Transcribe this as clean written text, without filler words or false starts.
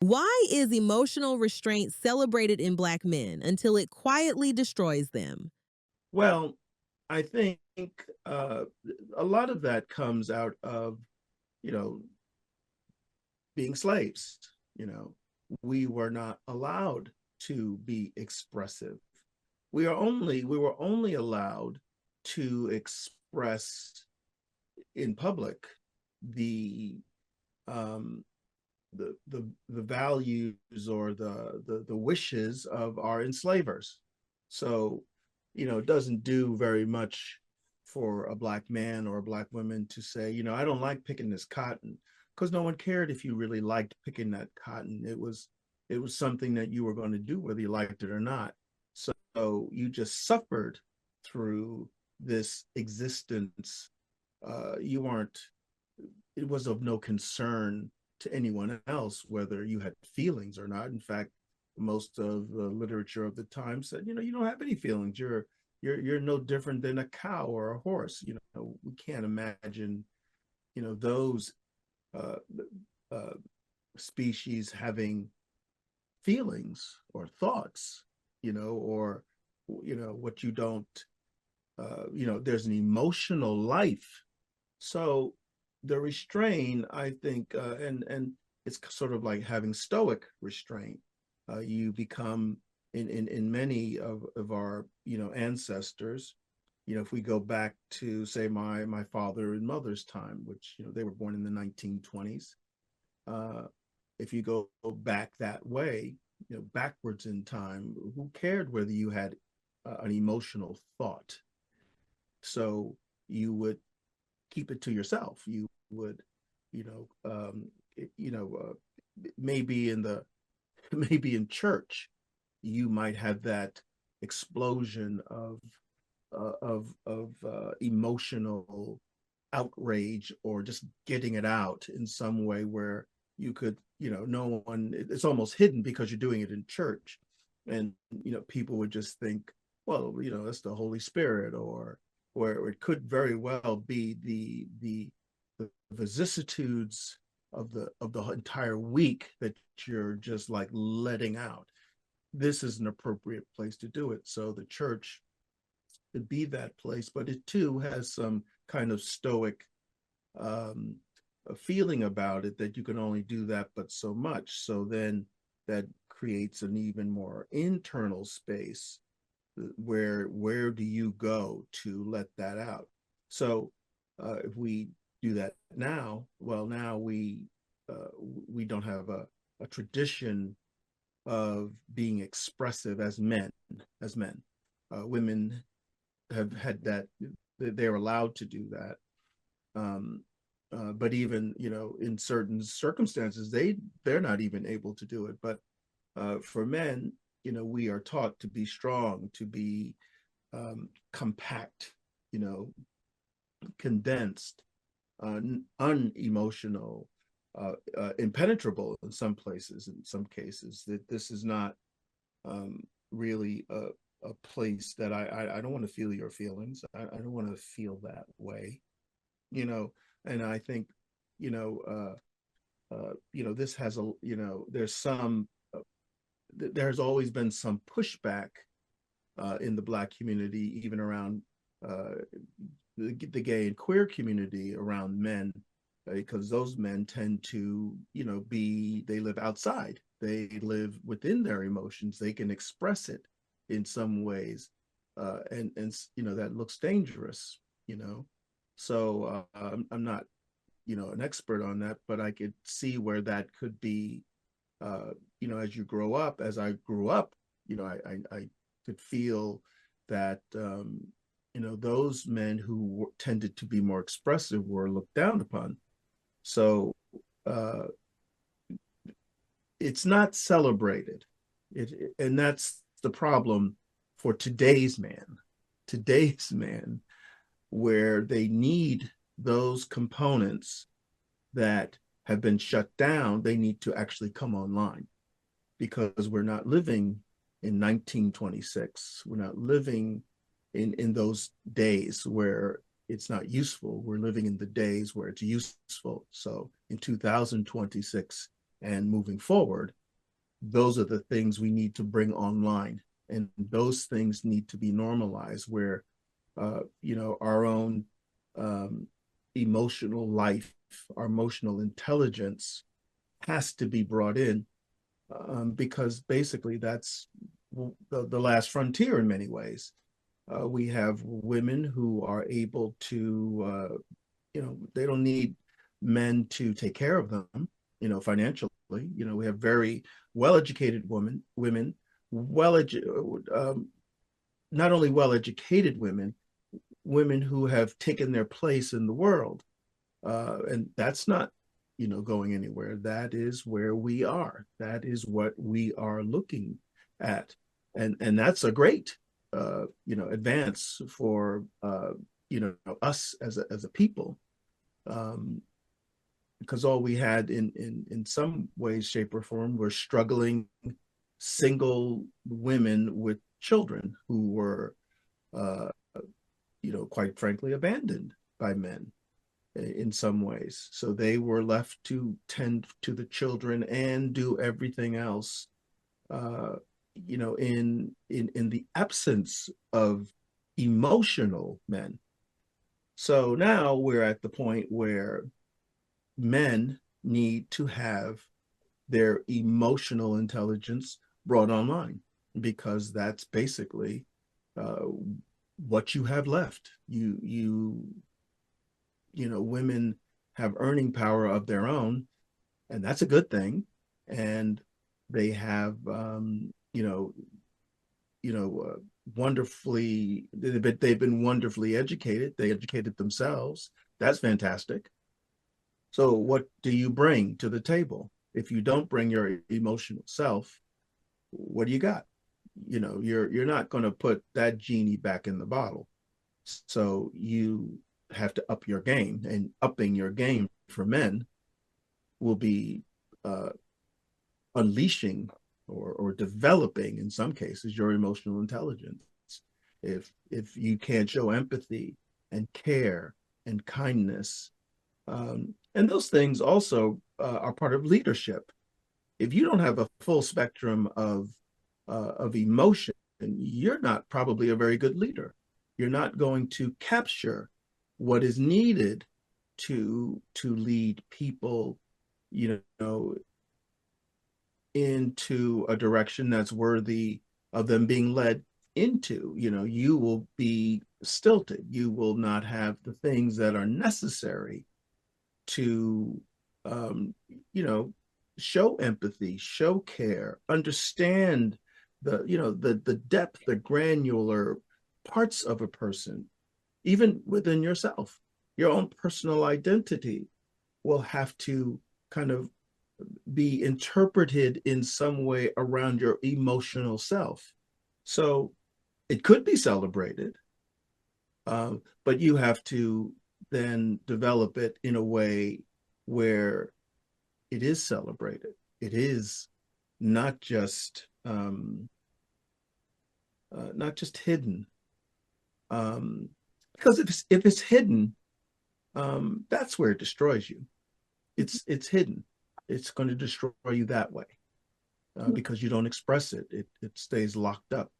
Why is emotional restraint celebrated in Black men until it quietly destroys them? Well, I think uh, a lot of that comes out of, you know, being slaves. You know, we were not allowed to be expressive. We were only allowed to express in public the um, the values or the wishes of our enslavers. So, it doesn't do very much for a black man or a black woman to say, I don't like picking this cotton, because no one cared if you really liked picking that cotton. It was something that you were going to do whether you liked it or not. So you just suffered through this existence. You weren't It was of no concern to anyone else whether you had feelings or not. In fact, most of the literature of the time said, you don't have any feelings. You're no different than a cow or a horse. We can't imagine, those uh, uh, species having feelings or thoughts, or what you don't. There's an emotional life. So the restraint, I think, and it's sort of like having stoic restraint. You become in many of our ancestors. If we go back to say my father and mother's time, which they were born in the 1920s. Uh, if you go back that way, backwards in time, who cared whether you had an emotional thought? So you would keep it to yourself. You would, you know, um, maybe in the maybe in church, you might have that explosion of emotional outrage, or just getting it out in some way where you could, no one, it's almost hidden because you're doing it in church. And people would just think, well, that's the Holy Spirit, or it could very well be the vicissitudes of the entire week that you're just like letting out. This is an appropriate place to do it. So the church could be that place, but it too has some kind of stoic um, a feeling about it, that you can only do that but so much. So then that creates an even more internal space. Where do you go to let that out? So if we do that now, well, now we don't have a tradition of being expressive as men. Women have had that; they're allowed to do that. Um, but even in certain circumstances, they're not even able to do it. But for men, we are taught to be strong, to be compact, you know, condensed, unemotional, impenetrable in some places, in some cases. That this is not really a place that I don't want to feel your feelings. I don't want to feel that way, you know. And I think, you know, this has there's there's always been some pushback in the Black community, even around uh, the gay and queer community, around men, because those men tend to, they live outside, they live within their emotions, they can express it in some ways, and that looks dangerous, you know. So I'm not, an expert on that, but I could see where that could be, as you grow up, as I grew up, I could feel that, those men who tended to be more expressive were looked down upon. So uh, it's not celebrated. And that's the problem for today's man. Today's man, where they need those components that have been shut down, they need to actually come online, because we're not living in 1926. We're not living in those days where it's not useful. We're living in the days where it's useful. So in 2026, and moving forward, those are the things we need to bring online, and those things need to be normalized where our own um, emotional life, our emotional intelligence has to be brought in, because basically that's the last frontier in many ways. We have women who are able to, they don't need men to take care of them, financially. We have very well-educated women, well, not only well-educated women who have taken their place in the world, and that's not, going anywhere. That is where we are. That is what we are looking at, and that's a great, advance for us as a people, um, because all we had in some ways, shape, or form were struggling single women with children who were, uh, quite frankly, abandoned by men in some ways. So they were left to tend to the children and do everything else, uh, in the absence of emotional men. So now we're at the point where men need to have their emotional intelligence brought online, because that's basically uh, what you have left. Women have earning power of their own, and that's a good thing. And they have, wonderfully, they've been wonderfully educated. They educated themselves. That's fantastic. So, what do you bring to the table? If you don't bring your emotional self, what do you got? You're not going to put that genie back in the bottle. So you have to up your game, and upping your game for men will be uh, unleashing or developing, in some cases, your emotional intelligence. If you can't show empathy and care and kindness, and those things also are part of leadership. If you don't have a full spectrum of emotion, you're not probably a very good leader. You're not going to capture what is needed to lead people, into a direction that's worthy of them being led into. You will be stilted. You will not have the things that are necessary to, um, you know, show empathy, show care, understand the depth, the granular parts of a person, even within yourself. Your own personal identity will have to kind of be interpreted in some way around your emotional self. So it could be celebrated, but you have to then develop it in a way where it is celebrated. It is not just not just hidden, because if it's hidden, that's where it destroys you. It's hidden. It's going to destroy you that way, because you don't express it. It stays locked up.